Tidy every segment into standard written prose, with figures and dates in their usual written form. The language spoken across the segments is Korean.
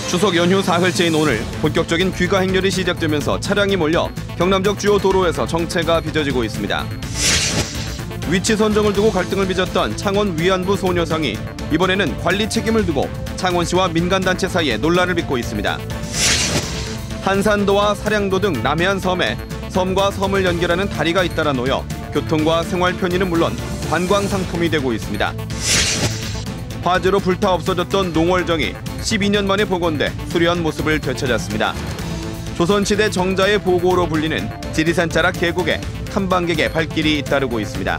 추석 연휴 사흘째인 오늘 본격적인 귀가 행렬이 시작되면서 차량이 몰려 경남적 주요 도로에서 정체가 빚어지고 있습니다. 위치 선정을 두고 갈등을 빚었던 창원 위안부 소녀상이 이번에는 관리 책임을 두고 창원시와 민간단체 사이에 논란을 빚고 있습니다. 한산도와 사량도 등 남해안 섬에 섬과 섬을 연결하는 다리가 잇따라 놓여 교통과 생활 편의는 물론 관광 상품이 되고 있습니다. 화재로 불타 없어졌던 농월정이 12년 만에 복원돼 수려한 모습을 되찾았습니다. 조선시대 정자의 보고로 불리는 지리산 자락 계곡에 탐방객의 발길이 잇따르고 있습니다.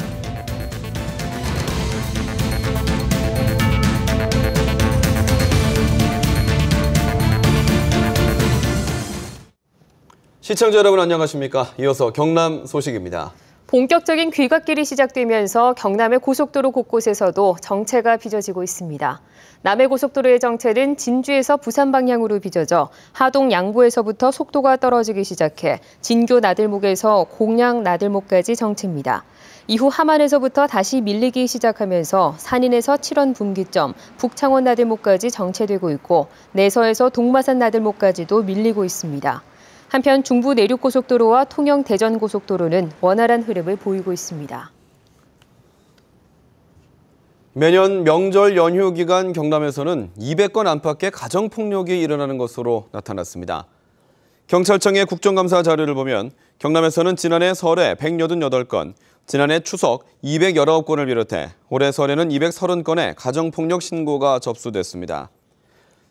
시청자 여러분 안녕하십니까? 이어서 경남 소식입니다. 본격적인 귀갓길이 시작되면서 경남의 고속도로 곳곳에서도 정체가 빚어지고 있습니다. 남해고속도로의 정체는 진주에서 부산 방향으로 빚어져 하동 양부에서부터 속도가 떨어지기 시작해 진교 나들목에서 공양 나들목까지 정체입니다. 이후 함안에서부터 다시 밀리기 시작하면서 산인에서 7원 분기점, 북창원 나들목까지 정체되고 있고 내서에서 동마산 나들목까지도 밀리고 있습니다. 한편 중부 내륙고속도로와 통영 대전고속도로는 원활한 흐름을 보이고 있습니다. 매년 명절 연휴 기간 경남에서는 200건 안팎의 가정폭력이 일어나는 것으로 나타났습니다. 경찰청의 국정감사 자료를 보면 경남에서는 지난해 설에 188건, 지난해 추석 219건을 비롯해 올해 설에는 230건의 가정폭력 신고가 접수됐습니다.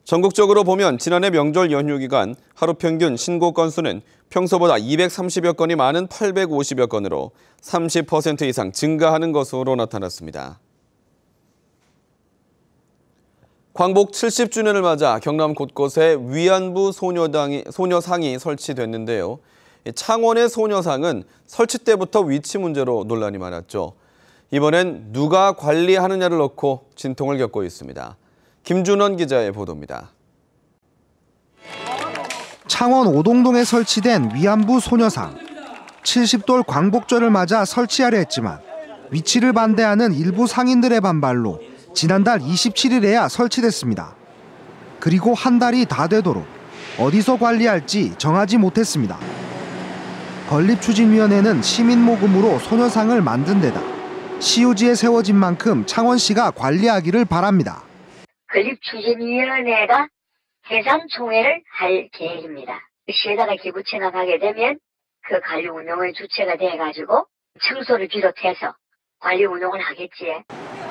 전국적으로 보면 지난해 명절 연휴 기간 하루 평균 신고 건수는 평소보다 230여 건이 많은 850여 건으로 30% 이상 증가하는 것으로 나타났습니다. 광복 70주년을 맞아 경남 곳곳에 위안부 소녀상이 설치됐는데요. 창원의 소녀상은 설치 때부터 위치 문제로 논란이 많았죠. 이번엔 누가 관리하느냐를 놓고 진통을 겪고 있습니다. 김준원 기자의 보도입니다. 창원 오동동에 설치된 위안부 소녀상. 70돌 광복절을 맞아 설치하려 했지만 위치를 반대하는 일부 상인들의 반발로 지난달 27일에야 설치됐습니다. 그리고 한 달이 다 되도록 어디서 관리할지 정하지 못했습니다. 건립추진위원회는 시민 모금으로 소녀상을 만든 데다 시유지에 세워진 만큼 창원시가 관리하기를 바랍니다. 건립추진위원회가 해상총회를 할 계획입니다. 시에다가 기부 체납하게 되면 그 관리 운영의 주체가 돼가지고 청소를 비롯해서 관리 운영을 하겠지.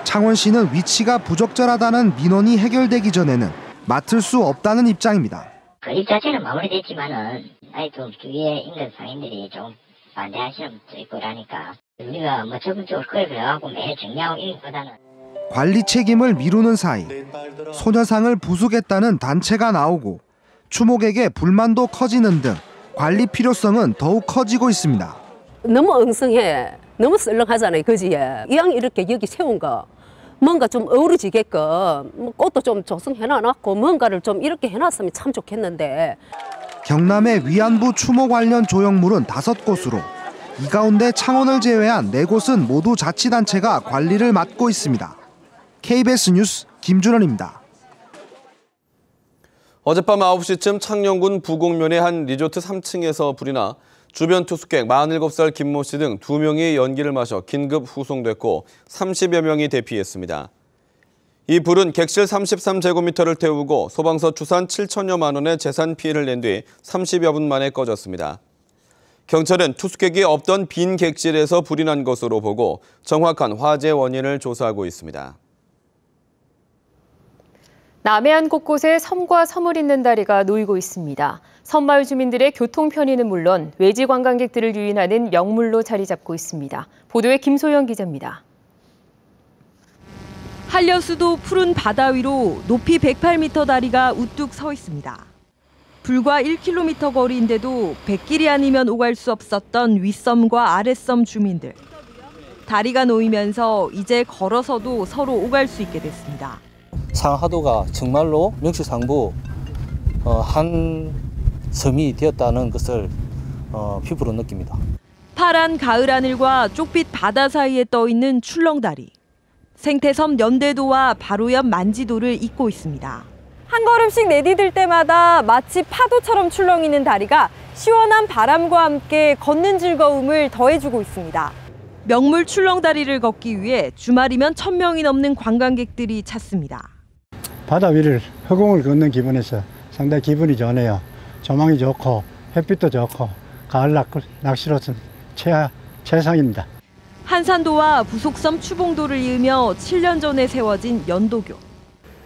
창원시는 위치가 부적절하다는 민원이 해결되기 전에는 맡을 수 없다는 입장입니다. 건립 자체는 마무리됐지만은 아직도 주위에 인근 상인들이 좀 반대하시는 분도 있고 그러니까 우리가 뭐 적극적으로 그걸 그래갖고 매일 정리하고 이런 것보다는 관리 책임을 미루는 사이 소녀상을 부수겠다는 단체가 나오고 추목에게 불만도 커지는 등 관리 필요성은 더욱 커지고 있습니다. 너무 엉성해. 너무 썰렁하잖아요. 그지에. 이왕 이렇게 여기 세운 거 뭔가 좀 어우러지게끔 꽃도 좀 조성해놔놓고 뭔가를 좀 이렇게 해놨으면 참 좋겠는데. 경남의 위안부 추모 관련 조형물은 5곳으로 이 가운데 창원을 제외한 4곳은 모두 자치단체가 관리를 맡고 있습니다. KBS 뉴스 김준원입니다. 어젯밤 9시쯤 창녕군 부곡면의 한 리조트 3층에서 불이 나 주변 투숙객 47살 김모 씨 등 2명이 연기를 마셔 긴급 후송됐고 30여 명이 대피했습니다. 이 불은 객실 33제곱미터를 태우고 소방서 추산 7천여만 원의 재산 피해를 낸 뒤 30여 분 만에 꺼졌습니다. 경찰은 투숙객이 없던 빈 객실에서 불이 난 것으로 보고 정확한 화재 원인을 조사하고 있습니다. 남해안 곳곳에 섬과 섬을 잇는 다리가 놓이고 있습니다. 섬마을 주민들의 교통 편의는 물론 외지 관광객들을 유인하는 명물로 자리 잡고 있습니다. 보도에 김소영 기자입니다. 한려수도 푸른 바다 위로 높이 108m 다리가 우뚝 서 있습니다. 불과 1km 거리인데도 백길이 아니면 오갈 수 없었던 윗섬과 아랫섬 주민들. 다리가 놓이면서 이제 걸어서도 서로 오갈 수 있게 됐습니다. 상하도가 정말로 명실상부 한 섬이 되었다는 것을 피부로 느낍니다. 파란 가을 하늘과 쪽빛 바다 사이에 떠 있는 출렁다리. 생태섬 연대도와 바로 옆 만지도를 잇고 있습니다. 한 걸음씩 내디딜 때마다 마치 파도처럼 출렁이는 다리가 시원한 바람과 함께 걷는 즐거움을 더해주고 있습니다. 명물 출렁다리를 걷기 위해 주말이면 1000명이 넘는 관광객들이 찾습니다. 바다 위를 허공을 걷는 기분에서 상당히 기분이 좋네요. 조망이 좋고 햇빛도 좋고 가을 낚시로서는 최상입니다. 한산도와 부속섬 추봉도를 이으며 7년 전에 세워진 연도교.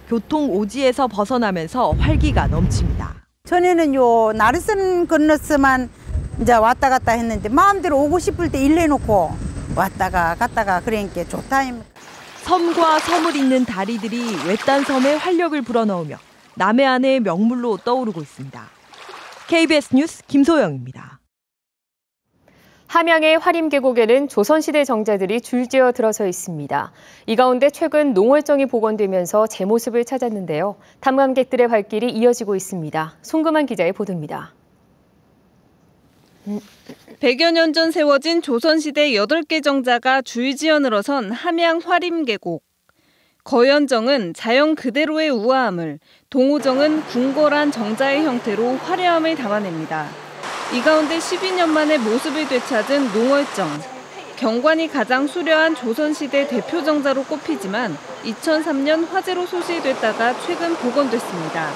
교통 오지에서 벗어나면서 활기가 넘칩니다. 전에는 요 나르선 건너서만 이제 왔다 갔다 했는데 마음대로 오고 싶을 때 일내놓고 왔다가 갔다가 그러니까 좋다. 섬과 섬을 잇는 다리들이 외딴 섬에 활력을 불어넣으며 남해안의 명물로 떠오르고 있습니다. KBS 뉴스 김소영입니다. 함양의 화림계곡에는 조선시대 정자들이 줄지어 들어서 있습니다. 이 가운데 최근 농월정이 복원되면서 제 모습을 찾았는데요. 탐관객들의 발길이 이어지고 있습니다. 송금한 기자의 보도입니다. 100여 년 전 세워진 조선시대 8개 정자가 줄지어 늘어선 함양 화림계곡. 거연정은 자연 그대로의 우아함을, 동호정은 궁궐한 정자의 형태로 화려함을 담아냅니다. 이 가운데 12년 만에 모습을 되찾은 농월정. 경관이 가장 수려한 조선시대 대표 정자로 꼽히지만 2003년 화재로 소실됐다가 최근 복원됐습니다.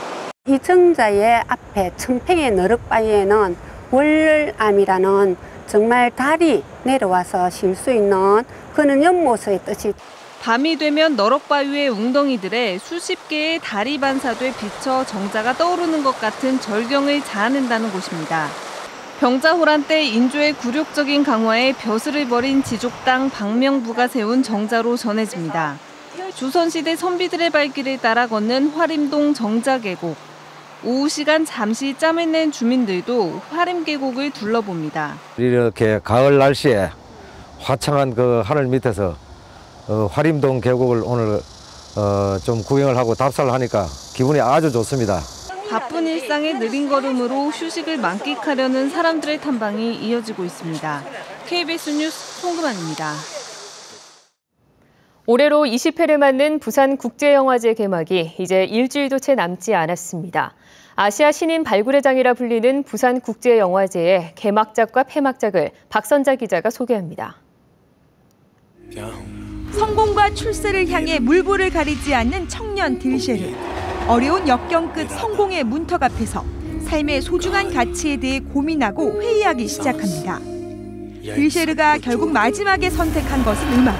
이 정자의 앞에 청팽의 너럭바위에는 월암이라는 정말 달이 내려와서 쉴 수 있는 그런 연못의 뜻이. 밤이 되면 너럭바위의 웅덩이들에 수십 개의 달이 반사돼 비쳐 정자가 떠오르는 것 같은 절경을 자아낸다는 곳입니다. 병자호란 때 인조의 굴욕적인 강화에 벼슬을 벌인 지족당 박명부가 세운 정자로 전해집니다. 조선시대 선비들의 발길을 따라 걷는 화림동 정자계곡. 오후 시간 잠시 짬을 낸 주민들도 화림계곡을 둘러봅니다. 이렇게 가을 날씨에 화창한 그 하늘 밑에서 화림동 계곡을 오늘 좀 구경을 하고 답사를 하니까 기분이 아주 좋습니다. 바쁜 일상의 느린 걸음으로 휴식을 만끽하려는 사람들의 탐방이 이어지고 있습니다. KBS 뉴스 송금환입니다. 올해로 20회를 맞는 부산국제영화제 개막이 이제 일주일도 채 남지 않았습니다. 아시아 신인 발굴의 장이라 불리는 부산국제영화제의 개막작과 폐막작을 박선자 기자가 소개합니다. 성공과 출세를 향해 물불을 가리지 않는 청년 들셰르. 어려운 역경 끝 성공의 문턱 앞에서 삶의 소중한 가치에 대해 고민하고 회의하기 시작합니다. 들셰르가 결국 마지막에 선택한 것은 음악.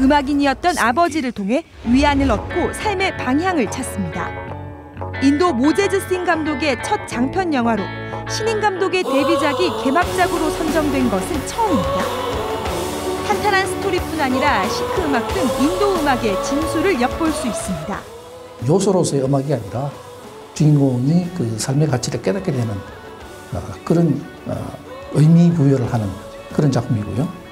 음악인이었던 아버지를 통해 위안을 얻고 삶의 방향을 찾습니다. 인도 모제즈 싱 감독의 첫 장편 영화로 신인 감독의 데뷔작이 개막작으로 선정된 것은 처음입니다. 탄탄한 스토리뿐 아니라 시크 음악 등 인도 음악의 진수를 엿볼 수 있습니다. 요소로서의 음악이 아니라 주인공이 그 삶의 가치를 깨닫게 되는 그런 의미 부여를 하는 그런 작품이고요.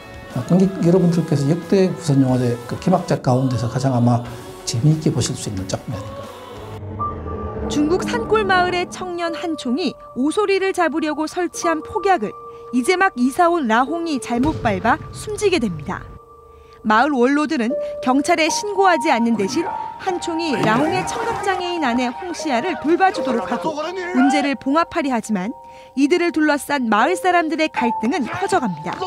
관객 여러분들께서 역대 부산영화제 그 개막작 가운데서 가장 아마 재미있게 보실 수 있는 작품이 아닌가. 중국 산골 마을의 청년 한총이 오소리를 잡으려고 설치한 폭약을 이제 막 이사 온 라홍이 잘못 밟아 숨지게 됩니다. 마을 원로들은 경찰에 신고하지 않는 대신 한총이 라홍의 청각장애인 아내 홍시아를 돌봐주도록 하고 문제를 봉합하려 하지만 이들을 둘러싼 마을 사람들의 갈등은 커져갑니다.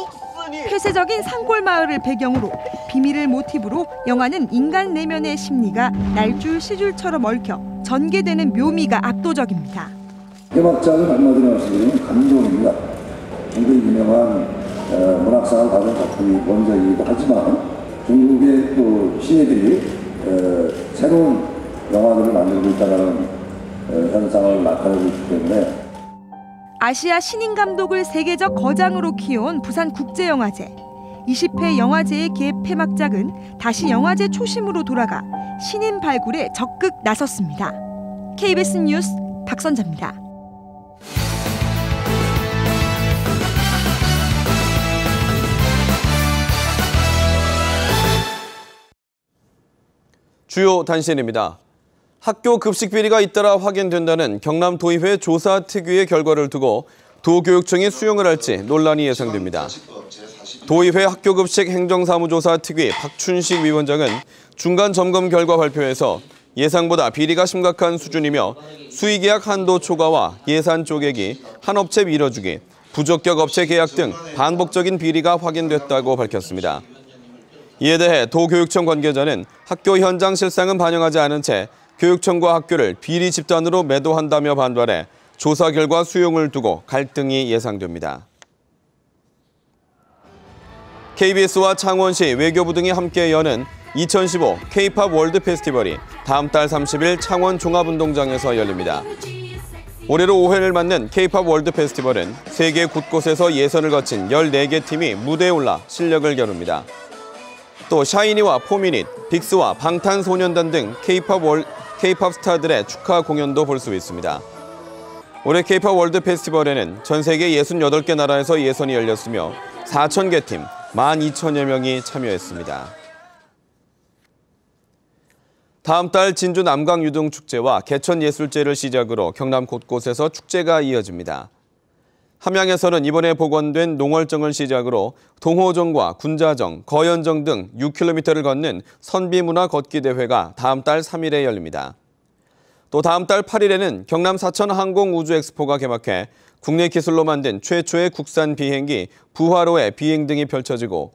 폐쇄적인 산골 마을을 배경으로 비밀을 모티브로 영화는 인간 내면의 심리가 날줄 시줄처럼 얽혀 전개되는 묘미가 압도적입니다. 개막작은 한마디로 말씀드리면 감동입니다. 굉장히 유명한 문학상을 받은 작품이 원작이기도 하지만 중국의 또 시인들이 새로운 영화들을 만들고 있다는 현상을 나타내고 있기 때문에 아시아 신인 감독을 세계적 거장으로 키워온 부산국제영화제. 20회 영화제의 개폐막작은 다시 영화제 초심으로 돌아가 신인 발굴에 적극 나섰습니다. KBS 뉴스 박선자입니다. 주요 단신입니다. 학교 급식 비리가 잇따라 확인된다는 경남도의회 조사 특위의 결과를 두고 도교육청이 수용을 할지 논란이 예상됩니다. 도의회 학교급식 행정사무조사 특위 박춘식 위원장은 중간 점검 결과 발표에서 예상보다 비리가 심각한 수준이며 수의계약 한도 초과와 예산 쪼개기, 한 업체 밀어주기, 부적격 업체 계약 등 반복적인 비리가 확인됐다고 밝혔습니다. 이에 대해 도교육청 관계자는 학교 현장 실상은 반영하지 않은 채 교육청과 학교를 비리 집단으로 매도한다며 반발해 조사 결과 수용을 두고 갈등이 예상됩니다. KBS와 창원시, 외교부 등이 함께 여는 2015 K-팝 월드 페스티벌이 다음 달 30일 창원 종합운동장에서 열립니다. 올해로 5회를 맞는 K-팝 월드 페스티벌은 세계 곳곳에서 예선을 거친 14개 팀이 무대에 올라 실력을 겨룹니다. 또 샤이니와 포미닛, 빅스와 방탄소년단 등 K-팝 스타들의 축하 공연도 볼 수 있습니다. 올해 K-팝 월드 페스티벌에는 전 세계 68개 나라에서 예선이 열렸으며 4,000개 팀, 12,000여 명이 참여했습니다. 다음 달 진주 남강유등축제와 개천예술제를 시작으로 경남 곳곳에서 축제가 이어집니다. 함양에서는 이번에 복원된 농월정을 시작으로 동호정과 군자정, 거연정 등 6km를 걷는 선비문화 걷기 대회가 다음 달 3일에 열립니다. 또 다음 달 8일에는 경남 사천 항공우주엑스포가 개막해 국내 기술로 만든 최초의 국산 비행기 부화로의 비행 등이 펼쳐지고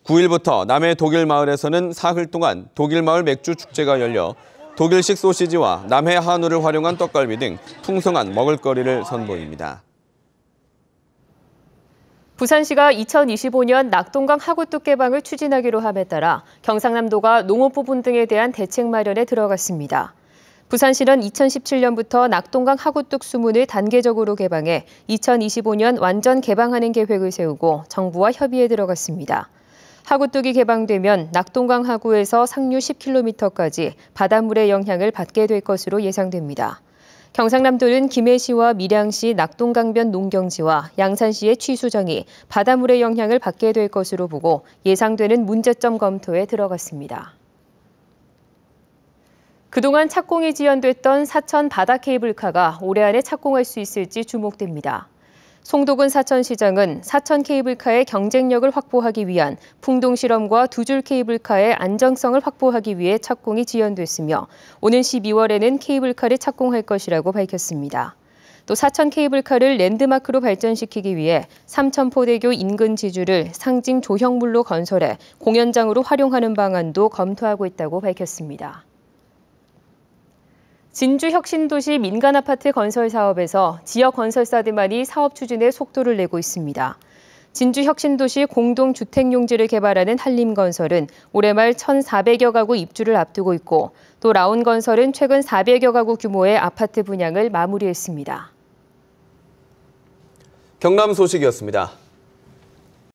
9일부터 남해 독일 마을에서는 사흘 동안 독일 마을 맥주 축제가 열려 독일식 소시지와 남해 한우를 활용한 떡갈비 등 풍성한 먹을거리를 선보입니다. 부산시가 2025년 낙동강 하구뚝 개방을 추진하기로 함에 따라 경상남도가 농업 부분 등에 대한 대책 마련에 들어갔습니다. 부산시는 2017년부터 낙동강 하구뚝 수문을 단계적으로 개방해 2025년 완전 개방하는 계획을 세우고 정부와 협의에 들어갔습니다. 하구뚝이 개방되면 낙동강 하구에서 상류 10km까지 바닷물의 영향을 받게 될 것으로 예상됩니다. 경상남도는 김해시와 밀양시 낙동강변 농경지와 양산시의 취수정이 바닷물의 영향을 받게 될 것으로 보고 예상되는 문제점 검토에 들어갔습니다. 그동안 착공이 지연됐던 사천 바다 케이블카가 올해 안에 착공할 수 있을지 주목됩니다. 송도군 사천시장은 사천 케이블카의 경쟁력을 확보하기 위한 풍동 실험과 두 줄 케이블카의 안정성을 확보하기 위해 착공이 지연됐으며 오는 12월에는 케이블카를 착공할 것이라고 밝혔습니다. 또 사천 케이블카를 랜드마크로 발전시키기 위해 삼천포대교 인근 지주를 상징 조형물로 건설해 공연장으로 활용하는 방안도 검토하고 있다고 밝혔습니다. 진주 혁신도시 민간아파트 건설 사업에서 지역 건설사들만이 사업 추진에 속도를 내고 있습니다. 진주 혁신도시 공동주택용지를 개발하는 한림건설은 올해 말 1,400여 가구 입주를 앞두고 있고 또 라온건설은 최근 400여 가구 규모의 아파트 분양을 마무리했습니다. 경남 소식이었습니다.